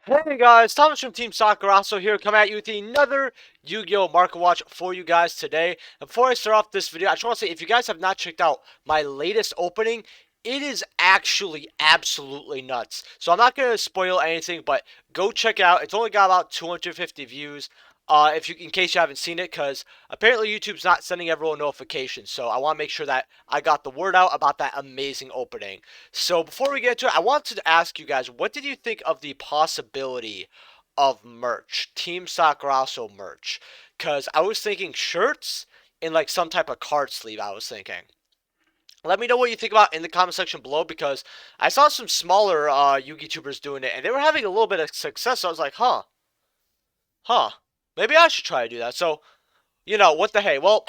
Hey guys, Thomas from Team Sakurasso here, coming at you with another Yu-Gi-Oh! Market Watch for you guys today. And before I start off this video, I just want to say, if you guys have not checked out my latest opening, it is actually absolutely nuts. So I'm not going to spoil anything, but go check it out. It's only got about 250 views. In case you haven't seen it, because apparently YouTube's not sending everyone notifications, so I want to make sure that I got the word out about that amazing opening. So before we get to it, I wanted to ask you guys, what did you think of the possibility of merch, Team Sakurasso merch? Because I was thinking shirts and like some type of card sleeve. I was thinking. Let me know what you think about in the comment section below, because I saw some smaller Yu-Gi tubers doing it and they were having a little bit of success. So I was like, huh, maybe I should try to do that. So, what the hey? Well,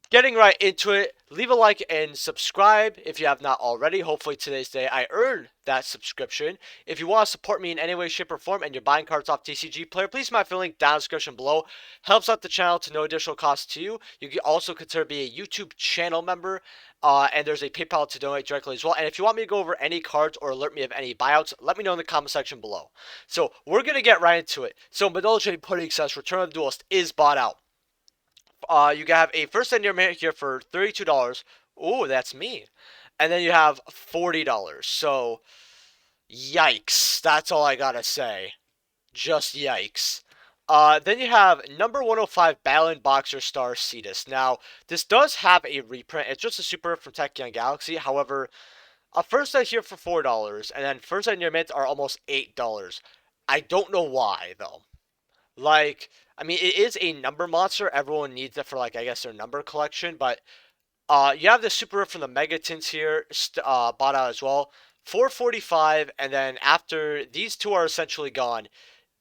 getting right into it, leave a like and subscribe if you have not already. Hopefully today's day I earned that subscription. If you want to support me in any way, shape, or form and you're buying cards off TCG Player, please my link down in the description below. Helps out the channel to no additional cost to you. You can also consider being a YouTube channel member. And there's a PayPal to donate directly as well. And if you want me to go over any cards or alert me of any buyouts, let me know in the comment section below. So we're going to get right into it. So Medolce Pudding says Return of the Duelist is bought out. You have a first end year here for $32. Ooh, that's me. And then you have $40. So, yikes. That's all I gotta say. Just yikes. Then you have number 105 Balan Boxer Star Cetus. Now, this does have a reprint. It's just a super from Tachyon Galaxy. However, a first set here for $4, and then first set near mint are almost $8. I don't know why, though. Like, I mean, it is a number monster. Everyone needs it for, like, I guess their number collection. But you have the super from the Mega Tints here, bought out as well. 445, and then after these two are essentially gone,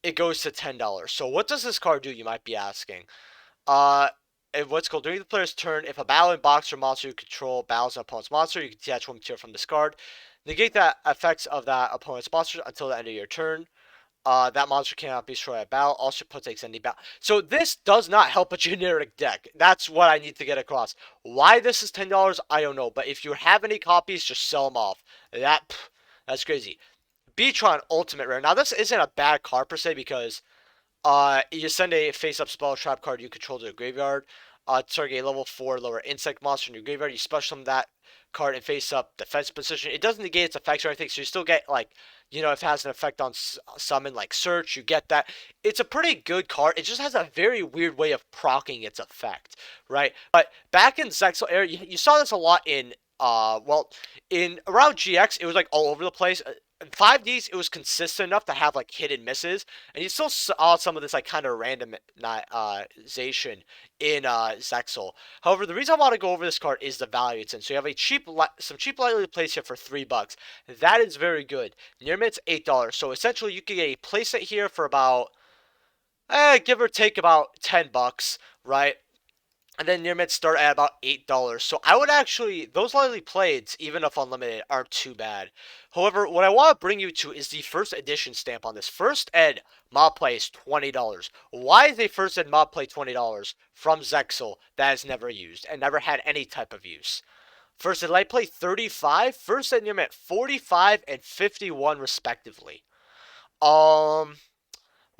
it goes to $10. So what does this card do, you might be asking? Uh, what's called during the player's turn, if a battling boxer monster you control battles an opponent's monster, you can detach one material from this card. Negate the effects of that opponent's monster until the end of your turn. That monster cannot be destroyed at battle. Also puts extended battle. So this does not help a generic deck. That's what I need to get across. Why this is $10, I don't know. But if you have any copies, just sell them off. That's crazy. Beetron Ultimate Rare. Now this isn't a bad card per se, because you send a face-up spell trap card you control to the graveyard. Target a level 4 lower insect monster in your graveyard. You special summon that card and face-up defense position. It doesn't negate its effects or anything, so you still get, like, if it has an effect on summon, like search, you get that. It's a pretty good card. It just has a very weird way of proccing its effect, right? But back in Zexal era, you saw this a lot in, in around GX, it was, like, all over the place. In 5Ds, it was consistent enough to have, like, hit and misses, and you still saw some of this, like, kind of randomization in Zexal. However, the reason I want to go over this card is the value it's in. So you have a some cheap lightly plays here for $3. That is very good. Near mint's $8. So essentially, you can get a playset here for about, give or take about $10, right? And then near mid start at about $8. So I would actually, those lightly played, even if unlimited, aren't too bad. However, what I want to bring you to is the first edition stamp on this. First ed mob play is $20. Why is a first ed mob play $20 from Zexal that is never used and never had any type of use? First ed light play 35, first ed near mint 45 and 51 respectively.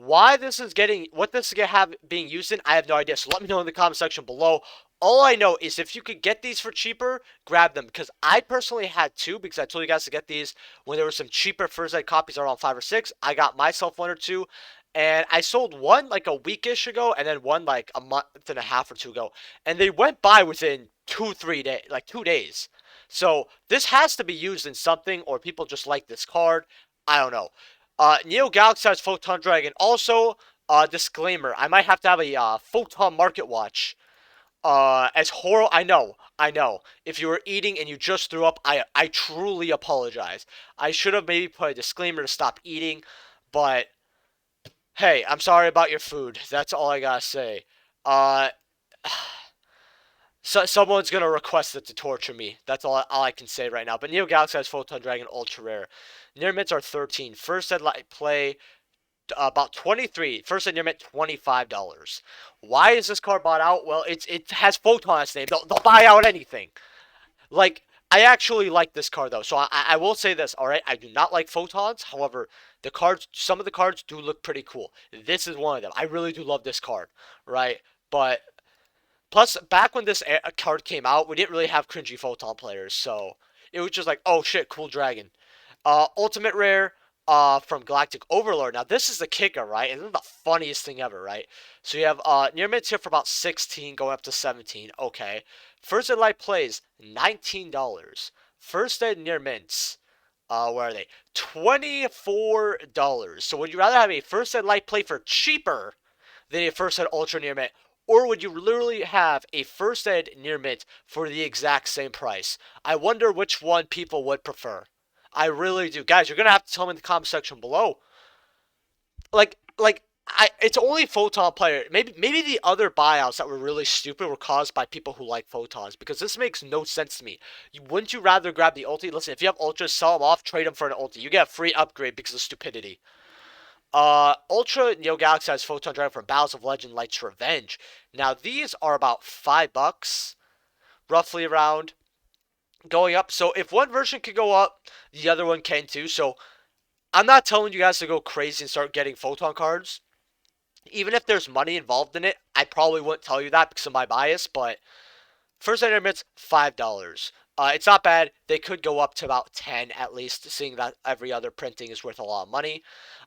Why this is what this is being used in, I have no idea. So let me know in the comment section below. All I know is if you could get these for cheaper, grab them. Because I personally had two, because I told you guys to get these when there were some cheaper first ed copies around 5 or 6. I got myself one or two. And I sold one like a weekish ago, and then one like a month and a half or two ago. And they went by within 2-3 days, like 2 days. So this has to be used in something, or people just like this card. I don't know. Neo Galaxy has Photon Dragon. Also, disclaimer, I might have to have a Photon Market Watch. As horrible, I know. If you were eating and you just threw up, I truly apologize. I should have maybe put a disclaimer to stop eating, but hey, I'm sorry about your food. That's all I gotta say. Uh, So someone's gonna request it to torture me. That's all I can say right now. But Neo Galaxy has Photon Dragon Ultra Rare. Near mints are 13. First ed light play about 23. First ed near mint $25. Why is this card bought out? Well, it has Photon on its name. They'll buy out anything. Like, I actually like this card though, so I will say this. All right, I do not like photons. However, the cards, some of the cards do look pretty cool. This is one of them. I really do love this card, right? But plus, back when this card came out, we didn't really have cringy photon players, so it was just like, oh shit, cool dragon. Ultimate rare from Galactic Overlord. Now this is the kicker, right? And this is the funniest thing ever, right? So you have near mints here for about 16, going up to 17. Okay. First ed light plays $19. First ed near mints. Where are they? $24. So would you rather have a first ed light play for cheaper than a first ed ultra near mint? Or would you literally have a first ed near mint for the exact same price? I wonder which one people would prefer. I really do. Guys, you're going to have to tell me in the comment section below. It's only photon player. Maybe the other buyouts that were really stupid were caused by people who like photons, because this makes no sense to me. Wouldn't you rather grab the ulti? Listen, if you have ultras, sell them off, trade them for an ulti. You get a free upgrade because of stupidity. Ultra Neo Galaxy has Photon Dragon from Battles of Legend Light's Revenge. Now these are about $5, roughly around, going up. So if one version can go up, the other one can too. So I'm not telling you guys to go crazy and start getting Photon cards. Even if there's money involved in it, I probably wouldn't tell you that because of my bias, but first ed mints, $5. It's not bad. They could go up to about 10 at least, seeing that every other printing is worth a lot of money.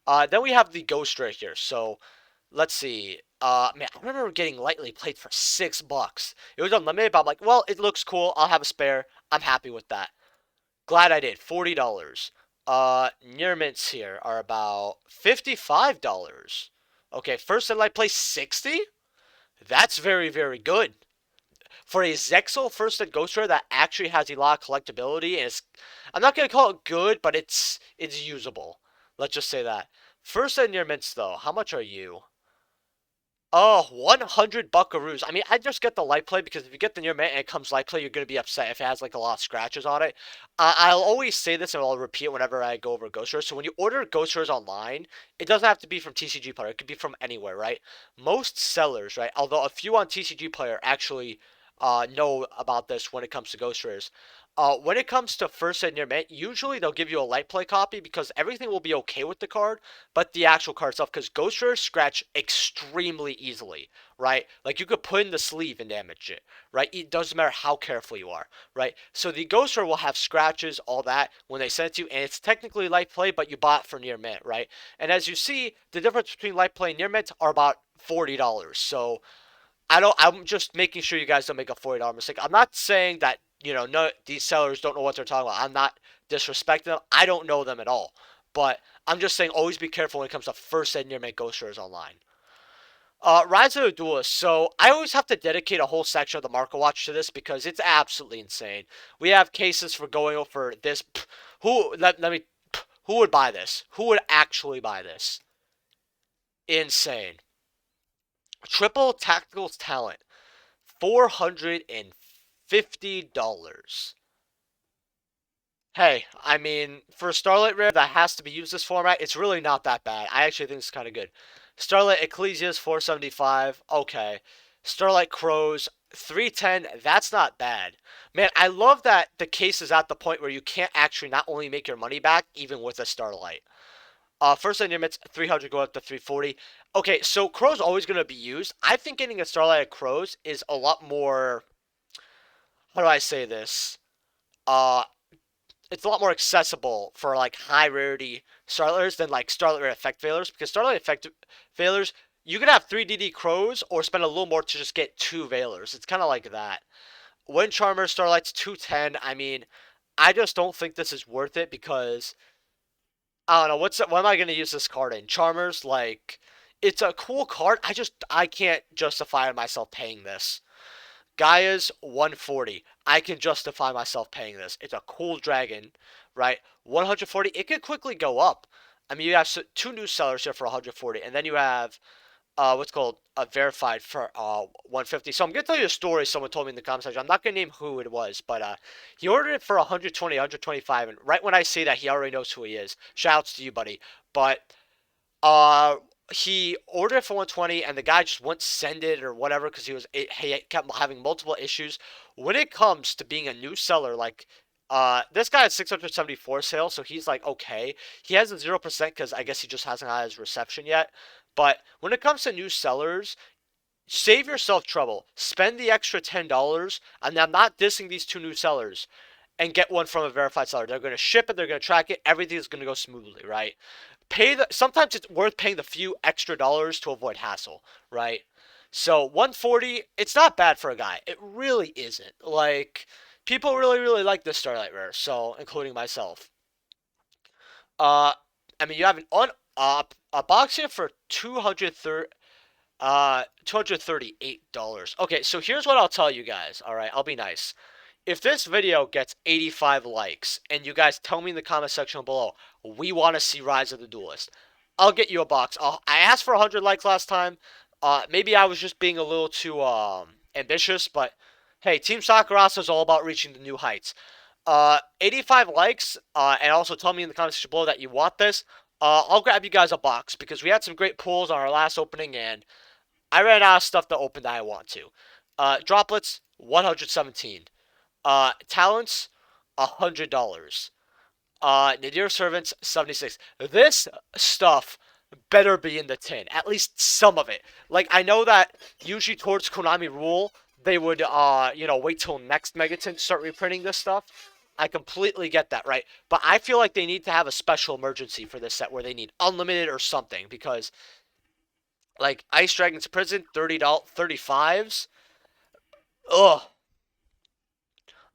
Then we have the Ghost right here. So let's see. Man, I remember getting lightly played for $6. It was unlimited, but I'm like, well, it looks cool. I'll have a spare. I'm happy with that. Glad I did. $40. Near mints here are about $55. Okay, first ed light play 60. That's very, very good for a Zexal first ed Ghost Rare that actually has a lot of collectability, and I'm not gonna call it good, but it's usable. Let's just say that. First ed near mints though, how much are you? Oh, 100 buckaroos. I mean, I just get the light play because if you get the near mint and it comes light play, you're going to be upset if it has like a lot of scratches on it. I'll always say this and I'll repeat it whenever I go over Ghost Rares. So when you order Ghost Rares online, it doesn't have to be from TCG Player. It could be from anywhere, right? Most sellers, right, although a few on TCG Player actually know about this when it comes to Ghost Rares. When it comes to first ed near mint, usually they'll give you a light play copy because everything will be okay with the card, but the actual card itself, because Ghost Rares scratch extremely easily, right? Like you could put in the sleeve and damage it, right? It doesn't matter how careful you are, right? So the Ghost Rare will have scratches, all that, when they send it to you, and it's technically light play, but you bought it for near mint, right? And as you see, the difference between light play and near mint are about $40. So I'm just making sure you guys don't make a $40 mistake. I'm not saying that, no, these sellers don't know what they're talking about. I'm not disrespecting them. I don't know them at all. But I'm just saying always be careful when it comes to first ed near mint Ghost Rares online. Rise of the Duelist. So I always have to dedicate a whole section of the Market Watch to this because it's absolutely insane. We have cases for going over this. Who would buy this? Who would actually buy this? Insane. Triple tactical talent, $450. Hey, I mean, for a Starlight Rare that has to be used this format, it's really not that bad. I actually think it's kind of good. Starlight Ecclesias, 475. Okay. Starlight Crows, 310. That's not bad. Man, I love that the case is at the point where you can't actually not only make your money back, even with a Starlight. First line limits 300 go up to 340. Okay, so Crow's always going to be used. I think getting a Starlight Crows is a lot more. How do I say this? Uh, it's a lot more accessible for like high rarity Starlighters than like Starlight Rare Effect Failures, because Starlight Effect Failures, you can have 3DD Crows or spend a little more to just get 2 Veilers. It's kind of like that. Wind Charmer Starlight's 210. I mean, I just don't think this is worth it because I don't know what am I gonna use this card in? Charmers, like it's a cool card. I can't justify myself paying this. Gaia's 140. I can justify myself paying this. It's a cool dragon, right? 140. It could quickly go up. I mean, you have 2 new sellers here for 140, and then you have what's called a verified for 150. So I'm gonna tell you a story someone told me in the comment section. I'm not gonna name who it was, but he ordered it for 120, 125, and right when I say that, he already knows who he is. Shouts to you, buddy. But uh he ordered it for 120, and the guy just wouldn't send it or whatever because he kept having multiple issues. When it comes to being a new seller, like This guy has 674 sales, so he's like okay. He has a 0% because I guess he just hasn't had his reception yet. But when it comes to new sellers, save yourself trouble. Spend the extra $10, and I'm not dissing these two new sellers, and get one from a verified seller. They're going to ship it, they're going to track it, everything's going to go smoothly, right? Sometimes it's worth paying the few extra dollars to avoid hassle, right? So 140, it's not bad for a guy. It really isn't. Like people really like this Starlight Rare, so including myself. Uh, I mean you have a box here for 238 dollars. Okay, so here's what I'll tell you guys. All right, I'll be nice. If this video gets 85 likes and you guys tell me in the comment section below, we want to see Rise of the Duelist, I'll get you a box. I asked for 100 likes last time. Maybe I was just being a little too ambitious, but hey, Team Sakurasa is all about reaching the new heights. 85 likes, and also tell me in the comment section below that you want this. I'll grab you guys a box because we had some great pulls on our last opening, and I ran out of stuff to open that I want to. Droplets, 117. Talents, $100. Nadir Servants, 76. This stuff better be in the tin. At least some of it. Like, I know that usually towards Konami Rule, they would, wait till next Megaton to start reprinting this stuff. I completely get that, right? But I feel like they need to have a special emergency for this set where they need unlimited or something, because, like, Ice Dragon's Prison, $30, 35s. Ugh.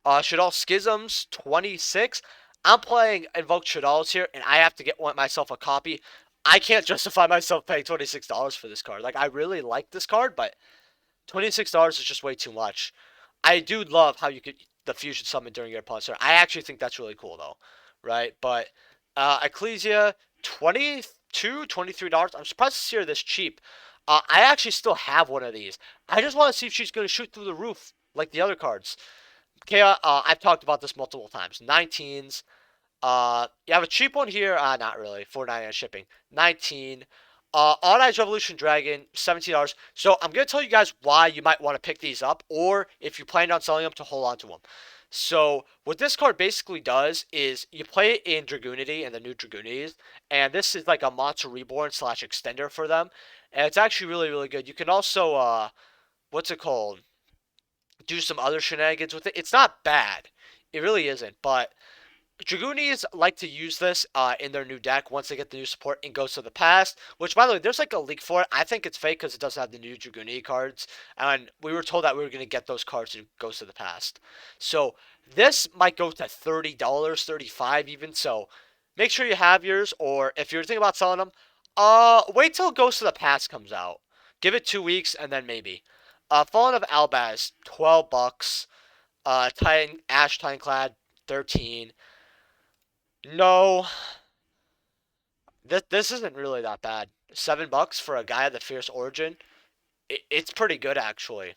Shadal Schisms, 26. I'm playing Invoked Shadals here, and I have to get myself a copy. I can't justify myself paying $26 for this card. Like, I really like this card, but $26 is just way too much. I do love how you could the fusion summon during your opponent's turn. I actually think that's really cool, though, right? But Ecclesia, $22, $23. I'm surprised to see her this cheap. I actually still have one of these. I just want to see if she's going to shoot through the roof like the other cards. Okay, I've talked about this multiple times. 19s. You have a cheap one here. Not really. $4.99 shipping. 19. On Eyes Revolution Dragon, $17. So I'm going to tell you guys why you might want to pick these up, or if you plan on selling them, to hold on to them. So what this card basically does is you play it in Dragonity and the new Dragonities, and this is like a Monster Reborn / extender for them, and it's actually really good. You can also what's it called? Do some other shenanigans with it. It's not bad. It really isn't, but Dragoonies like to use this in their new deck once they get the new support in Ghosts of the Past, which, by the way, there's like a leak for it. I think it's fake because it doesn't have the new Dragoonie cards, and we were told that we were going to get those cards in Ghosts of the Past. So this might go to $30, 35 even, so make sure you have yours, or if you're thinking about selling them, wait till Ghosts of the Past comes out. Give it 2 weeks, and then maybe. Fallen of Albaz, $12. Ash Titeclad, 13. No, this isn't really that bad. $7 for a guy of the Fierce Origin. It's pretty good, actually.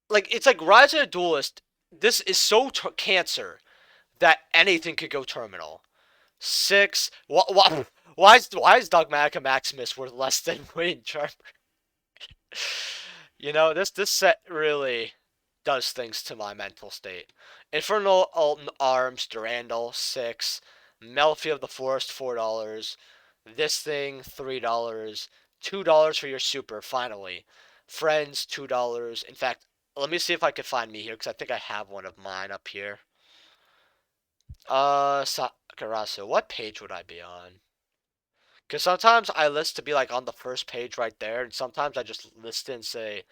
Like, it's like Rise of the Duelist. This is so cancer that anything could go terminal. 6. Why is Dogmatica Maximus worth less than Wind Charmer? This set really does things to my mental state. Infernal Alton Arms, Durandal, 6. Melfi of the Forest, $4. This thing, $3. $2 for your super, finally. Friends, $2. In fact, let me see if I can find me here, because I think I have one of mine up here. Sakurasu, what page would I be on? Because sometimes I list to be like on the first page right there, and sometimes I just list it and say,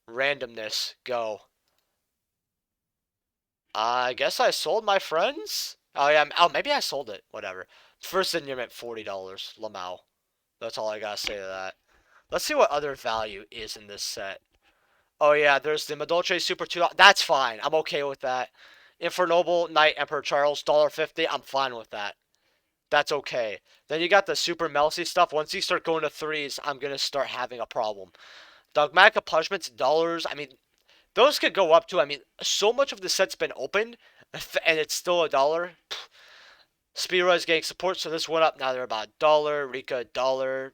randomness, go. I guess I sold my friends? Oh, yeah. Oh, maybe I sold it. Whatever. First in meant $40. Lamau. That's all I gotta say to that. Let's see what other value is in this set. Oh, yeah. There's the Madolce Super $2. That's fine. I'm okay with that. Infernoble Knight Emperor Charles, $1.50. I'm fine with that. That's okay. Then you got the Super Melcy stuff. Once you start going to threes, I'm gonna start having a problem. Dogmatica Punishments, dollars. I mean, those could go up to, so much of the set's been opened, and it's still $1. Spira is getting support, so this went up. Now they're about $1. Rika, $1,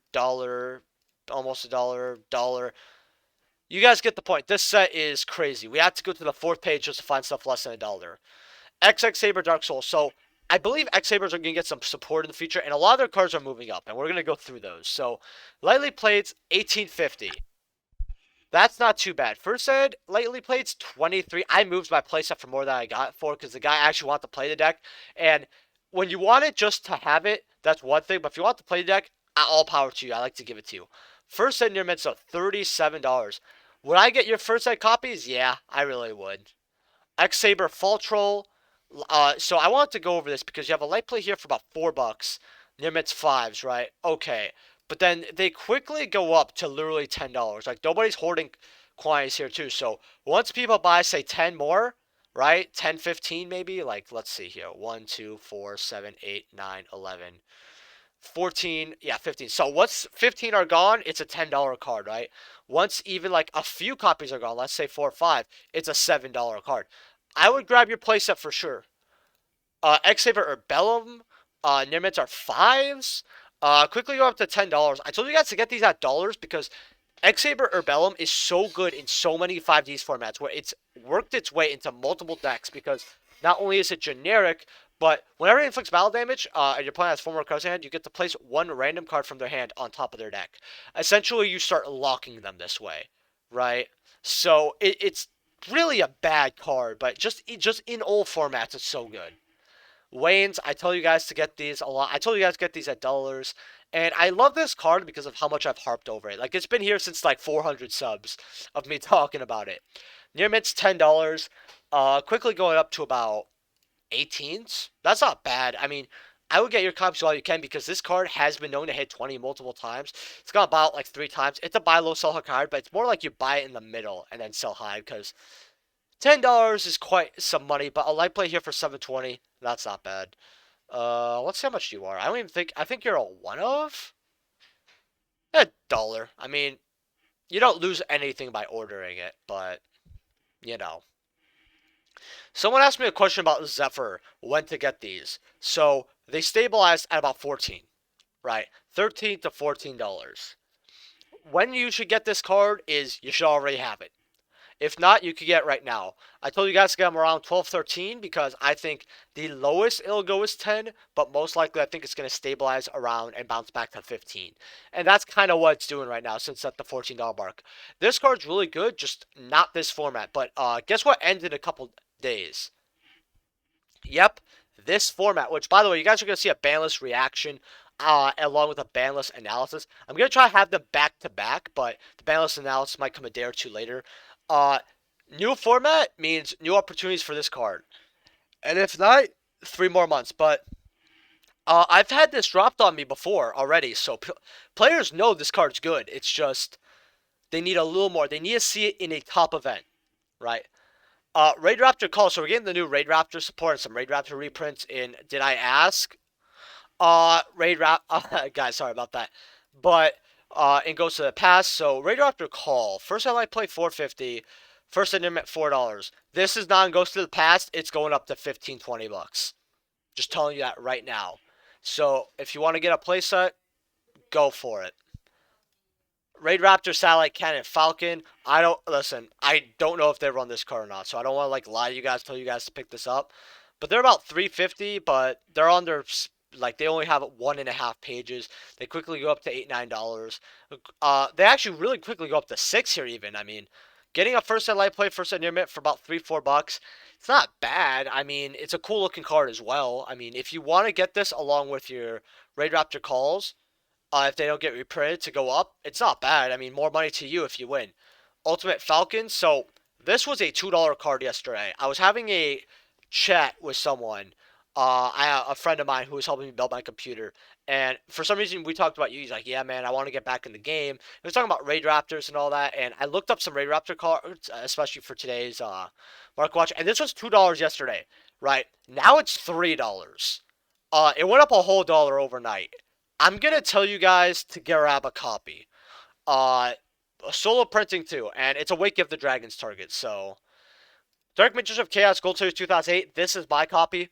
almost $1, $1. You guys get the point. This set is crazy. We have to go to the 4th page just to find stuff less than $1. X-Saber Dark Soul. So I believe X-Sabers are going to get some support in the future, and a lot of their cards are moving up, and we're going to go through those. So lightly plates, 1850. That's not too bad. First ed, lightly plates, 23. I moved my playset for more than I got for because the guy actually wanted to play the deck. And when you want it just to have it, that's one thing. But if you want to play the deck, all power to you. I like to give it to you. First ed near mint, so $37. Would I get your first ed copies? Yeah, I really would. X-Saber Fall Troll. So I wanted to go over this because you have a light play here for about $4. Near mint's fives, right? Okay. But then they quickly go up to literally $10. Like nobody's hoarding quantities here too. So once people buy, say 10 more, right? 10, 15 maybe. Like let's see here. 1, 2, 4, 7, 8, 9, 11, 14. Yeah, 15. So once 15 are gone, it's a $10 card, right? Once even like a few copies are gone, let's say 4 or 5, it's a $7 card. I would grab your playset for sure. X-Saber or Bellum, near mints are fives. Quickly go up to $10. I told you guys to get these at dollars because X-Saber or Bellum is so good in so many 5Ds formats where it's worked its way into multiple decks because not only is it generic, but whenever it inflicts battle damage, and your opponent has 4 more cards in hand, you get to place one random card from their hand on top of their deck. Essentially, you start locking them this way, right? So it's really a bad card, but just in old formats, it's so good. Wayne's, I tell you guys to get these a lot. I told you guys to get these at dollars. And I love this card because of how much I've harped over it. Like, it's been here since, like, 400 subs of me talking about it. Near mint's $10. Quickly going up to about 18s. That's not bad. I mean, I would get your copies while you can because this card has been known to hit 20 multiple times. It's gone about, like, 3 times. It's a buy low, sell high card, but it's more like you buy it in the middle and then sell high because $10 is quite some money, but a light play here for 720. That's not bad. Let's see how much you are. I don't even think. I think you're a one of $1. I mean, you don't lose anything by ordering it, but you know. Someone asked me a question about Zephyr, when to get these. So they stabilized at about 14, right? 13 to $14. When you should get this card is you should already have it. If not, you could get it right now. I told you guys to get them around 12, 13 because I think the lowest it'll go is 10, but most likely I think it's going to stabilize around and bounce back to 15. And that's kind of what it's doing right now since at the $14 mark. This card's really good, just not this format. But guess what ends in a couple days? Yep, this format, which by the way, you guys are going to see a banlist reaction along with a banlist analysis. I'm going to try to have them back to back, but the banlist analysis might come a day or two later. Uh, New format means new opportunities for this card. And if not, 3 more months. But I've had this dropped on me before already, so players know this card's good. It's just they need a little more. They need to see it in a top event, right? Raidraptor call. So we're getting the new Raidraptor support and some Raidraptor reprints in Did I Ask? Guys, sorry about that. But it goes to the past. So Raidraptor call. First I play 450. First I at $4. This is not goes to the past. It's going up to 15, 20 bucks. Just telling you that right now. So if you want to get a playset, go for it. Raidraptor, Satellite Cannon, Falcon. I don't know if they run this card or not, so I don't want to like lie to you guys, tell you guys to pick this up. But they're about 350, but they're on their like they only have 1.5 pages. They quickly go up to $8, $9. They actually really quickly go up to 6 here even. I mean, getting a first set light play, first set near mint for about $3, $4. It's not bad. I mean, it's a cool looking card as well. I mean, if you want to get this along with your Raidraptor calls, if they don't get reprinted to go up, it's not bad. I mean, more money to you if you win. Ultimate Falcon. So this was a $2 card yesterday. I was having a chat with someone, a friend of mine who was helping me build my computer, and for some reason we talked about you. He's like, "Yeah, man, I want to get back in the game." He was talking about Raidraptors and all that, and I looked up some Raidraptor cards, especially for today's Mark Watch, and this was $2 yesterday. Right now it's $3. It went up a whole dollar overnight. I'm gonna tell you guys to grab a copy. Solo printing too, and it's a Wake of the Dragons target. So, Dark Magician of Chaos Gold Series 2008. This is my copy.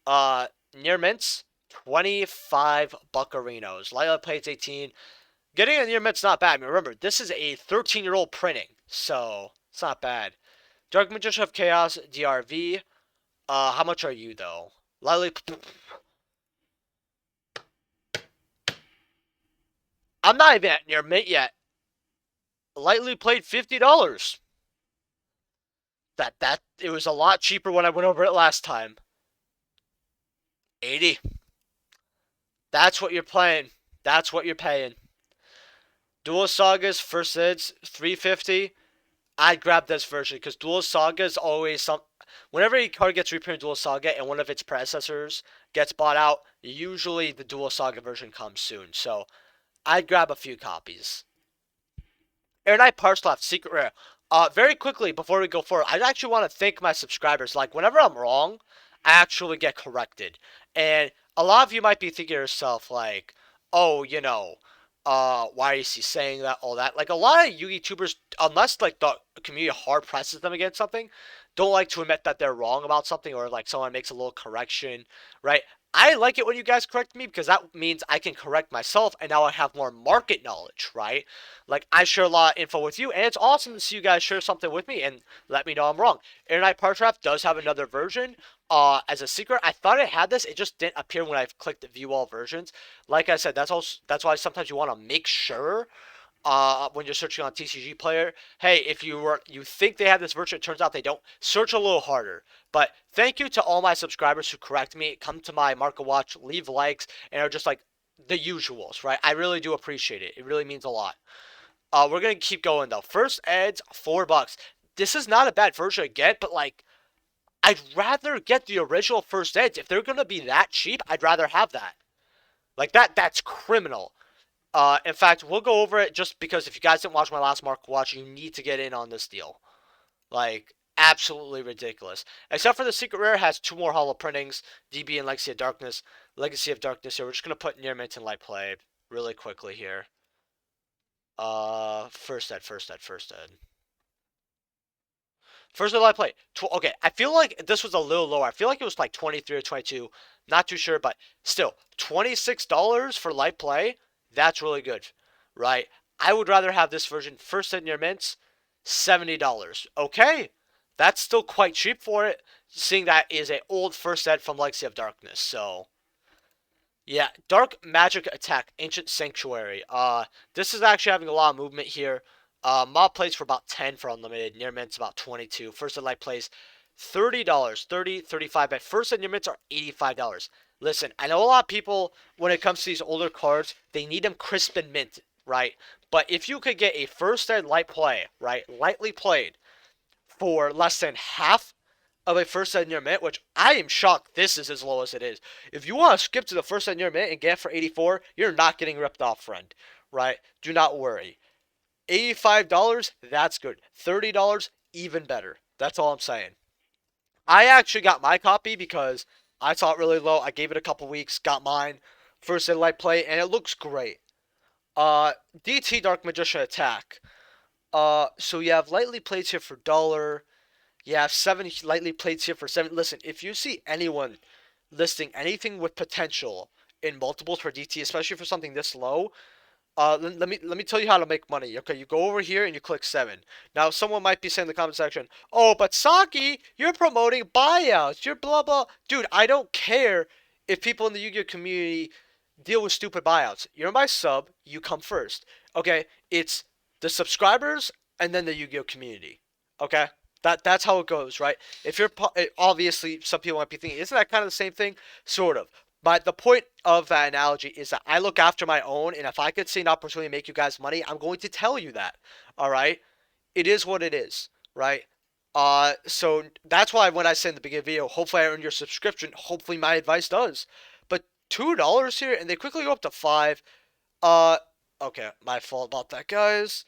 Near mints, 25 buccarinos. Lila plates 18. Getting a near mint's not bad. I mean, remember, this is a 13-year-old printing, so it's not bad. Dark Magician of Chaos, DRV. How much are you, though? Lightly... I'm not even at near mint yet. Lightly played $50. It was a lot cheaper when I went over it last time. 80. That's what you're playing. That's what you're paying. Dual Sagas, first edids, 350. I'd grab this version because Dual Saga is always some. Whenever a card gets reprinted Dual Saga and one of its predecessors gets bought out, usually the Dual Saga version comes soon. So I'd grab a few copies. Air Knight Parslaf, Secret Rare. Very quickly before we go forward, I actually want to thank my subscribers. Like, whenever I'm wrong, I actually get corrected. And a lot of you might be thinking to yourself, like, oh, why is he saying that, all that? Like, a lot of YouTubers, unless, like, the community hard presses them against something, don't like to admit that they're wrong about something, or, like, someone makes a little correction, right? I like it when you guys correct me because that means I can correct myself and now I have more market knowledge, right? Like, I share a lot of info with you, and it's awesome to see you guys share something with me and let me know I'm wrong. Internet Partrap does have another version as a secret. I thought it had this, it just didn't appear when I clicked view all versions. Like I said, that's why sometimes you want to make sure when you're searching on TCG Player, hey, if you think they have this version, it turns out they don't, search a little harder. But thank you to all my subscribers who correct me, come to my Market Watch, leave likes, and are just like the usuals, right? I really do appreciate it. It really means a lot. We're gonna keep going though. First eds, $4. This is not a bad version to get, but like, I'd rather get the original first eds. If they're gonna be that cheap, I'd rather have that. Like that's criminal. In fact, we'll go over it just because if you guys didn't watch my last Market Watch, you need to get in on this deal. Like, absolutely ridiculous. Except for the Secret Rare has 2 more holo printings, DB and Legacy of Darkness. Legacy of Darkness here. We're just going to put Near Mint and Light Play really quickly here. First ed. First ed Light Play. Okay, I feel like this was a little lower. I feel like it was like 23 or 22. Not too sure, but still, $26 for Light Play. That's really good, right? I would rather have this version first ed Near Mints, $70. Okay, that's still quite cheap for it, seeing that is an old first ed from Legacy of Darkness. So, yeah, Dark Magic Attack, Ancient Sanctuary. This is actually having a lot of movement here. Mob plays for about 10 for unlimited. Near Mints about 22. First ed Light plays $30, 30, 35. But first ed Near Mints are $85. Listen, I know a lot of people, when it comes to these older cards, they need them crisp and mint, right? But if you could get a first ed light play, right, lightly played, for less than half of a first ed near mint, which I am shocked this is as low as it is. If you want to skip to the first ed near mint and get it for 84, you're not getting ripped off, friend, right? Do not worry. $85, that's good. $30, even better. That's all I'm saying. I actually got my copy because I saw it really low. I gave it a couple weeks, got mine, first ed light play, and it looks great. DT Dark Magician Attack. So you have lightly plates here for $1. You have 7 lightly plates here for 7. Listen, if you see anyone listing anything with potential in multiples for DT, especially for something this low, let me tell you how to make money. Okay, you go over here and you click 7. Now, someone might be saying in the comment section, oh, but Saki, you're promoting buyouts. You're blah, blah. Dude, I don't care if people in the Yu-Gi-Oh community deal with stupid buyouts. You're my sub. You come first. Okay, it's the subscribers and then the Yu-Gi-Oh community. Okay? That's how it goes, right? If you're obviously, some people might be thinking, isn't that kind of the same thing? Sort of. But the point of that analogy is that I look after my own, and if I could see an opportunity to make you guys money, I'm going to tell you that. All right? It is what it is, right? So that's why when I say in the beginning of the video, hopefully I earn your subscription. Hopefully my advice does. But $2 here, and they quickly go up to 5. Okay, my fault about that, guys.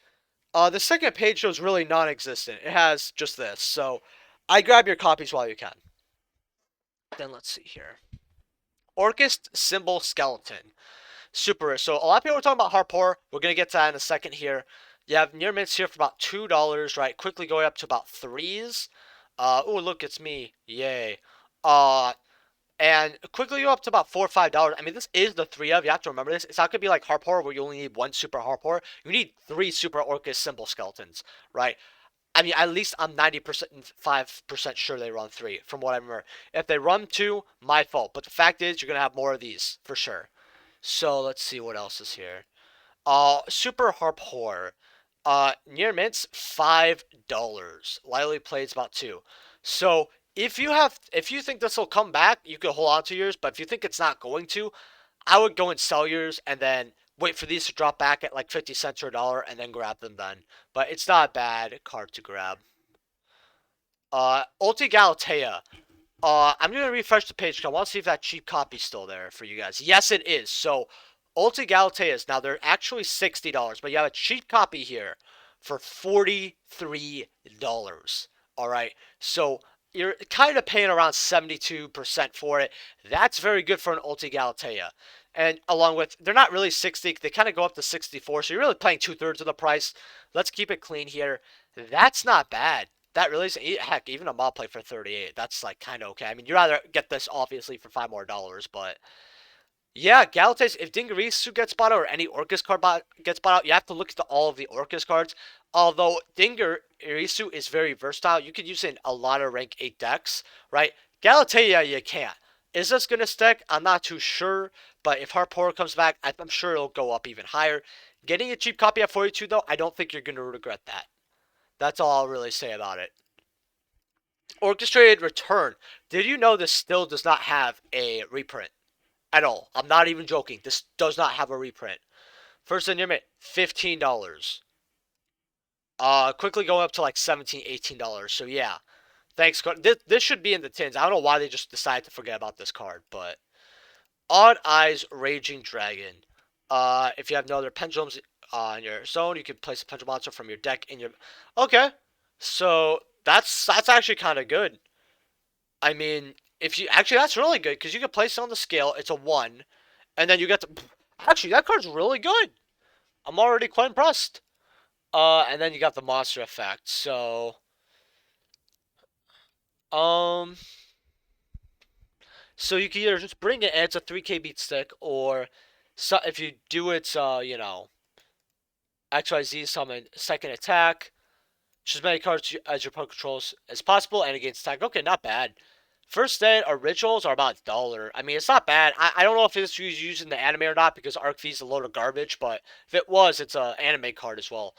The second page shows really non-existent. It has just this. So I grab your copies while you can. Then let's see here. ORCUST Symbol Skeleton. Super. So a lot of people are talking about Harpor. We're going to get to that in a second here. You have near mints here for about $2, right? Quickly going up to about 3s. Oh, look, it's me. Yay. And quickly go up to about $4 or $5. I mean, this is the 3 of. You have to remember this. It's not going to be like Harp Horror where you only need one super Harp Horror. You need 3 super Orcust symbol skeletons, right? I mean, at least I'm 90%, 5% sure they run 3 from what I remember. If they run 2, my fault. But the fact is, you're going to have more of these for sure. So let's see what else is here. Super Harp Horror. Near mints, $5. Lightly plays about 2. So if you think this will come back, you could hold on to yours. But if you think it's not going to, I would go and sell yours and then wait for these to drop back at like 50 cents or $1 and then grab them then. But it's not a bad card to grab. Ulti Galatea. I'm gonna refresh the page because I want to see if that cheap copy's still there for you guys. Yes, it is. So, Ulti Galateas, now they're actually $60, but you have a cheap copy here for $43. All right, so you're kind of paying around 72% for it. That's very good for an Ulti Galatea. And along with, they're not really 60, they kind of go up to 64, so you're really paying 2/3 of the price. Let's keep it clean here. That's not bad. That really is, heck, even a mod play for 38. That's like kind of okay. I mean, you'd rather get this obviously for $5 more, but yeah, Galates, if Dingarisu gets bought out or any Orcust card gets bought out, you have to look at all of the Orcust cards. Although Dingarisu is very versatile, you could use it in a lot of rank 8 decks, right? Galatea, you can't. Is this going to stick? I'm not too sure, but if Harp Horror comes back, I'm sure it'll go up even higher. Getting a cheap copy at 42, though, I don't think you're going to regret that. That's all I'll really say about it. Orchestrated Return. Did you know this still does not have a reprint? At all. I'm not even joking. This does not have a reprint. First in your mint, $15. Quickly going up to like $17, $18. So yeah. Thanks. This should be in the tins. I don't know why they just decided to forget about this card, but Odd Eyes Raging Dragon. If you have no other pendulums in your zone, you can place a pendulum monster from your deck in your. Okay, so that's actually kind of good. I mean, if you actually that's really good because you can place it on the scale. It's a 1, and then you get to. Actually, that card's really good. I'm already quite impressed. And then you got the monster effect. So, um, so you can either just bring it and it's a 3K beat stick, or so if you do it, XYZ summon second attack, choose as many cards as your opponent controls as possible, and against attack. Okay, not bad. First Ed originals are about $1. I mean, it's not bad. I don't know if it's used in the anime or not because Arc V is a load of garbage, but if it was, it's an anime card as well.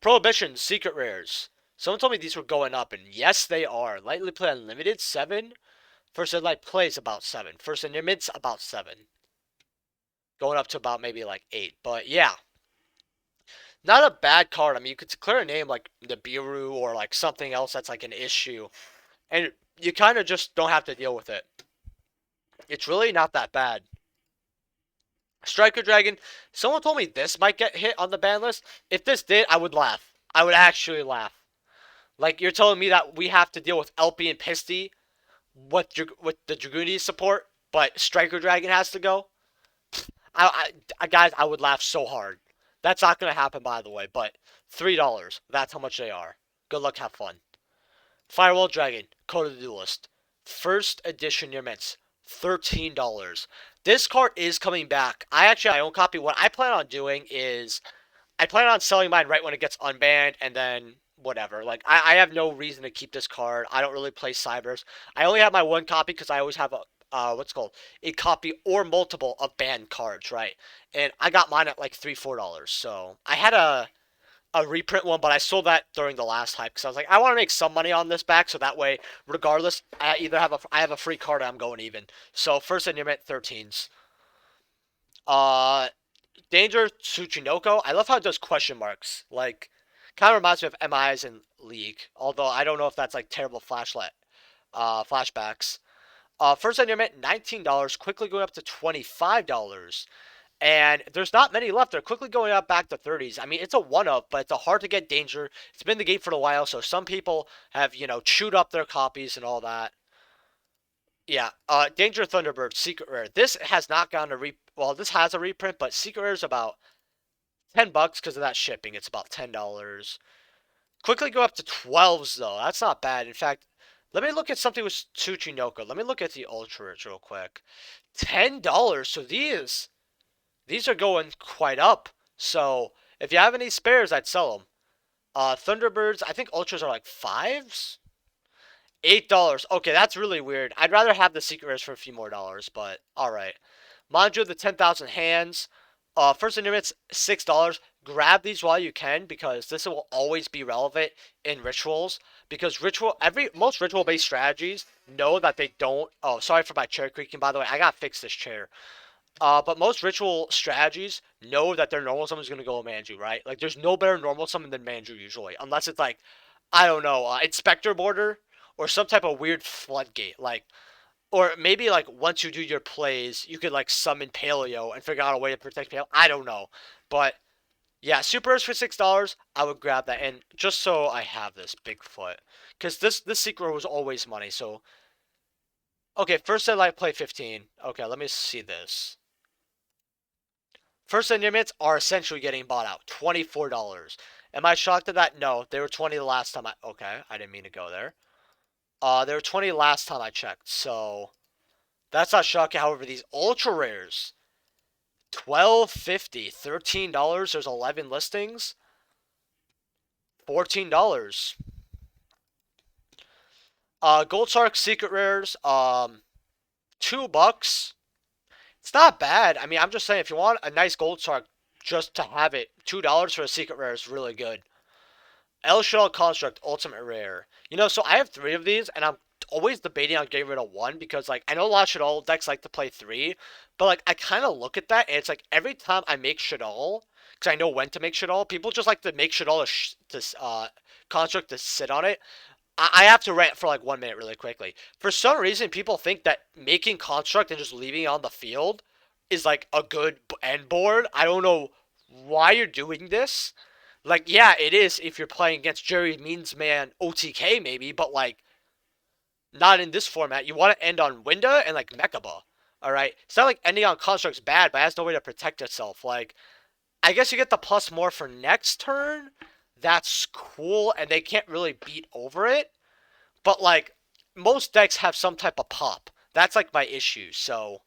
Prohibition, Secret Rares. Someone told me these were going up, and yes, they are. Lightly Play Unlimited, 7. First Ed Light Plays about 7. First Ed Mint's about 7. Going up to about maybe like 8. But yeah. Not a bad card. I mean, you could declare a name like the Biru or like something else that's like an issue. And you kind of just don't have to deal with it. It's really not that bad. Striker Dragon. Someone told me this might get hit on the ban list. If this did, I would laugh. I would actually laugh. Like, you're telling me that we have to deal with LP and Pisty with the Dragooney support, but Striker Dragon has to go? Guys, I would laugh so hard. That's not going to happen, by the way, but $3. That's how much they are. Good luck, have fun. Firewall Dragon, Code of the Duelist. First edition near mints, $13. This card is coming back. I own copy. What I plan on doing is, I plan on selling mine right when it gets unbanned, and then whatever. Like, I have no reason to keep this card. I don't really play Cybers. I only have my one copy because I always have a copy or multiple of banned cards, right? And I got mine at like $3-4. So I had a reprint one, but I sold that during the last hype because I was like, I want to make some money on this back, so that way, regardless, I have a free card and I'm going even. So first in your mint 13s. Danger Tsuchinoko. I love how it does question marks. Like, kind of reminds me of MIs in League. Although I don't know if that's like terrible flashbacks. First on your mint, $19, quickly going up to $25. And there's not many left. They're quickly going up back to 30s. I mean, it's a one-up, but it's a hard-to-get danger. It's been in the game for a while, so some people have, chewed up their copies and all that. Yeah, Danger Thunderbird, Secret Rare. This has not gotten this has a reprint, but Secret Rare is about $10 because of that shipping. It's about $10. Quickly go up to 12s, though. That's not bad. In fact, Let me look at something with Tsuchinoko. Let me look at the Ultra Rich real quick. $10. So these are going quite up. So if you have any spares, I'd sell them. Thunderbirds, I think Ultras are like fives. $8. Okay, that's really weird. I'd rather have the secret rares for a few more dollars, but alright. Manju, the 10,000 hands. First in limits, $6. Grab these while you can because this will always be relevant in rituals. Because most ritual based strategies know that they don't. Oh, sorry for my chair creaking, by the way. I gotta fix this chair. But most ritual strategies know that their normal summon is gonna go Manju, right? Like, there's no better normal summon than Manju usually, unless it's like, I don't know, Inspector Border or some type of weird floodgate, like, or maybe like once you do your plays, you could like summon Paleo and figure out a way to protect Paleo. I don't know, but yeah, supers for $6, I would grab that, and just so I have this Bigfoot, because this secret was always money. So okay, first set light play 15. Okay, let me see this. First set limits are essentially getting bought out. $24. Am I shocked at that? No, they were 20 the last time okay, I didn't mean to go there. They were 20 last time I checked, so that's not shocking. However, these ultra rares, $12.50, $13. There's 11 listings, $14. Gold Shark secret rares, $2. It's not bad. I mean, I'm just saying, if you want a nice Gold Shark just to have it, $2 for a secret rare is really good. El Shell Construct Ultimate Rare. You know, so I have 3 of these, and I'm always debating on getting rid of 1 because, like, I know a lot of Shaddoll decks like to play 3, but, like, I kind of look at that, and it's like every time I make Shaddoll, because I know when to make Shaddoll, people just like to make Shaddoll Construct to sit on it. I have to rant for like 1 minute really quickly. For some reason, people think that making Construct and just leaving it on the field is like a good end board. I don't know why you're doing this. Like, yeah, it is if you're playing against Jerry Meansman OTK maybe, but like, not in this format. You want to end on Winda and like Mechaba. Alright? It's not like ending on Construct's bad, but it has no way to protect itself. Like, I guess you get the plus more for next turn. That's cool, and they can't really beat over it. But like, most decks have some type of pop. That's like my issue, so.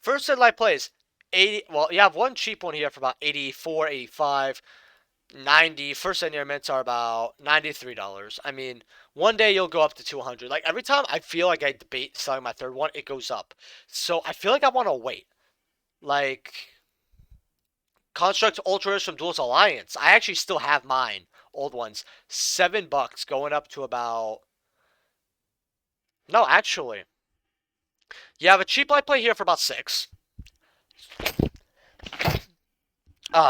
First set light plays 80. Well, you have one cheap one here for about 84, 85, 90. First set near mints are about $93. I mean, one day you'll go up to 200. Like, every time I feel like I debate selling my third one, it goes up. So I feel like I want to wait. Like, Construct Ultras from Duelist Alliance. I actually still have mine. Old ones. $7 going up to about. No, actually. You have a cheap light play here for about 6.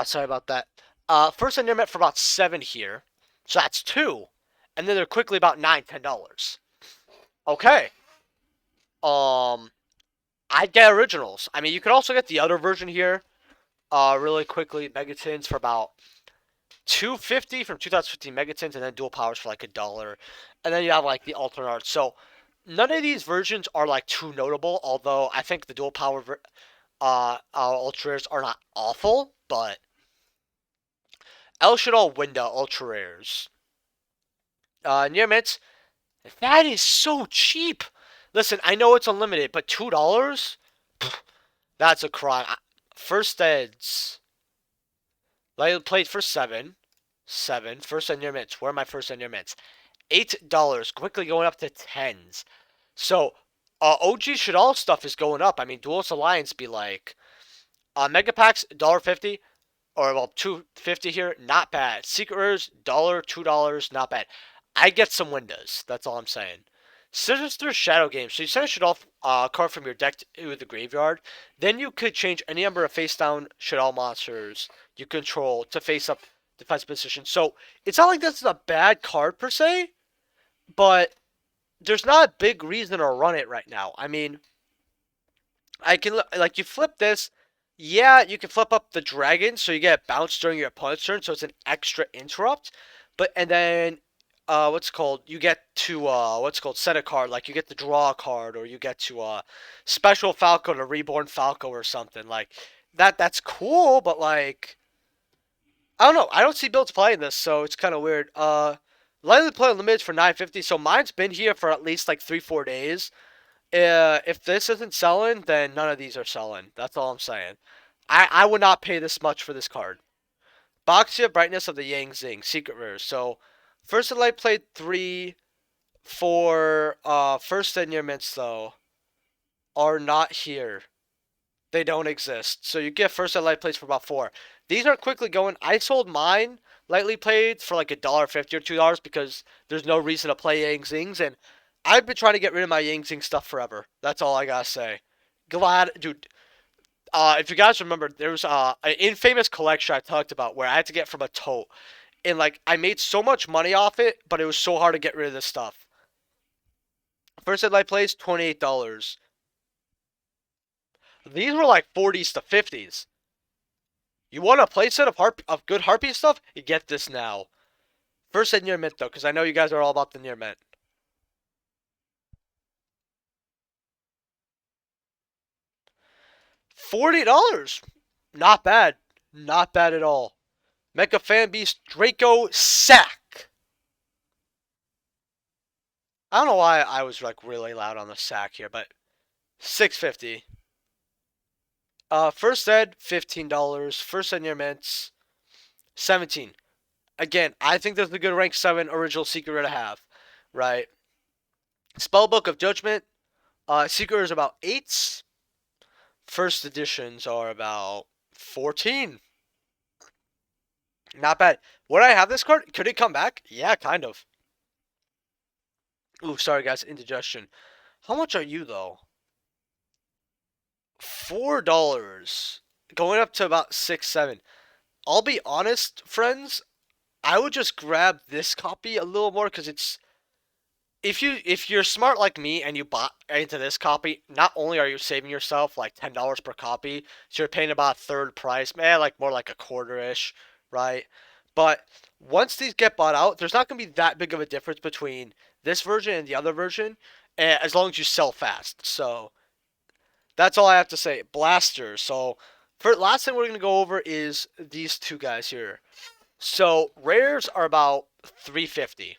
Sorry about that. First and near met for about 7 here. So that's 2. And then they're quickly about $9, $10. Okay. I'd get originals. I mean, you could also get the other version here. Really quickly, Megatins for about $250 from 2015 Megatins, and then dual powers for like $1. And then you have like the alternate art. So none of these versions are like too notable, although I think the dual power ultra rares are not awful, but El Shaddai Winda ultra rares. Near mitts, that is so cheap. Listen, I know it's unlimited, but $2? That's a crime. First eds. Light played for 7. 7. First ed near mitts. Where are my first ed near mitts? $8. Quickly going up to 10s. So, OG Shaddoll stuff is going up. I mean, Duelist Alliance be like, Mega Packs, $1.50. Or, well, $2.50 here. Not bad. Secret Rares, $1, $2, not bad. I get some windows. That's all I'm saying. Sinister Shadow Game. So you send a Shaddoll card from your deck to the graveyard. Then you could change any number of face-down Shaddoll monsters you control to face-up defensive position. So it's not like this is a bad card per se, but there's not a big reason to run it right now. I mean, I can, like, you flip this. Yeah, you can flip up the dragon so you get bounced during your opponent's turn, so it's an extra interrupt. But, and then you get to set a card, like you get to draw a card, or you get to special Falco to Reborn Falco or something like that's cool, but like, I don't know, I don't see builds playing this, so it's kind of weird. Lightly Play Unlimited for $9.50. So mine's been here for at least like 3-4 days. If this isn't selling, then none of these are selling. That's all I'm saying. I would not pay this much for this card. Boxia Brightness of the Yang Zing, Secret Rares. So, First and Light played 3 for First and Year Mints, though, are not here. They don't exist. So, you get First and Light plays for about 4. These are quickly going. I sold mine lightly played for like $1.50 or $2 because there's no reason to play Yang Zings, and I've been trying to get rid of my Yang Zing stuff forever. That's all I gotta say. Glad, dude. If you guys remember, there was an infamous collection I talked about where I had to get from a tote, and like I made so much money off it, but it was so hard to get rid of this stuff. First Light plays $28. These were like 40s to 50s. You want a playset of good Harpy stuff? You get this now. First at near mint though, because I know you guys are all about the near mint. $40. Not bad. Not bad at all. Mecha Fan Beast Draco Sack. I don't know why I was like really loud on the sack here, but $6.50. First Ed, $15. First Ed near mints, $17. Again, I think there's a good rank 7 original Secret Rare to have, right? Spellbook of Judgment, Secret Rare is about 8s. First editions are about 14. Not bad. Would I have this card? Could it come back? Yeah, kind of. Ooh, sorry guys, indigestion. How much are you though? $4. Going up to about 6, 7. I'll be honest, friends. I would just grab this copy a little more because it's if you're smart like me and you bought into this copy, not only are you saving yourself like $10 per copy, so you're paying about a third price, man, like more like a quarter-ish, right? But once these get bought out, there's not going to be that big of a difference between this version and the other version, as long as you sell fast. So that's all I have to say. Blaster. So for last thing we're going to go over is these two guys here. So rares are about $3.50.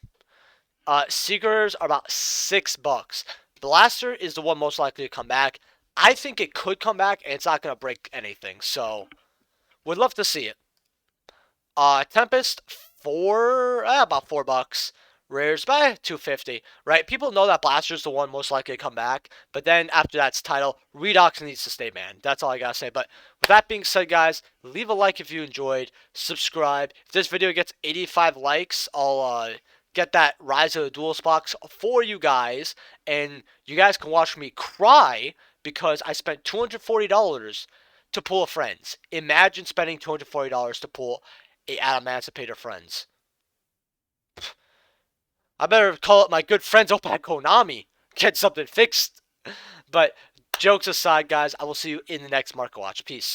Secrets are about $6. Blaster is the one most likely to come back. I think it could come back, and it's not going to break anything. So, would love to see it. Tempest, about $4. Rares, by $2.50. Right? People know that Blaster is the one most likely to come back. But then after that's title, Redox needs to stay, man. That's all I gotta say. But with that being said, guys, leave a like if you enjoyed. Subscribe. If this video gets 85 likes, I'll get that Rise of the Duelist box for you guys, and you guys can watch me cry because I spent $240 to pull a Friends. Imagine spending $240 to pull a Adamantipator Friends. I better call up my good friends over at Konami. Get something fixed. But jokes aside, guys, I will see you in the next Market Watch. Peace.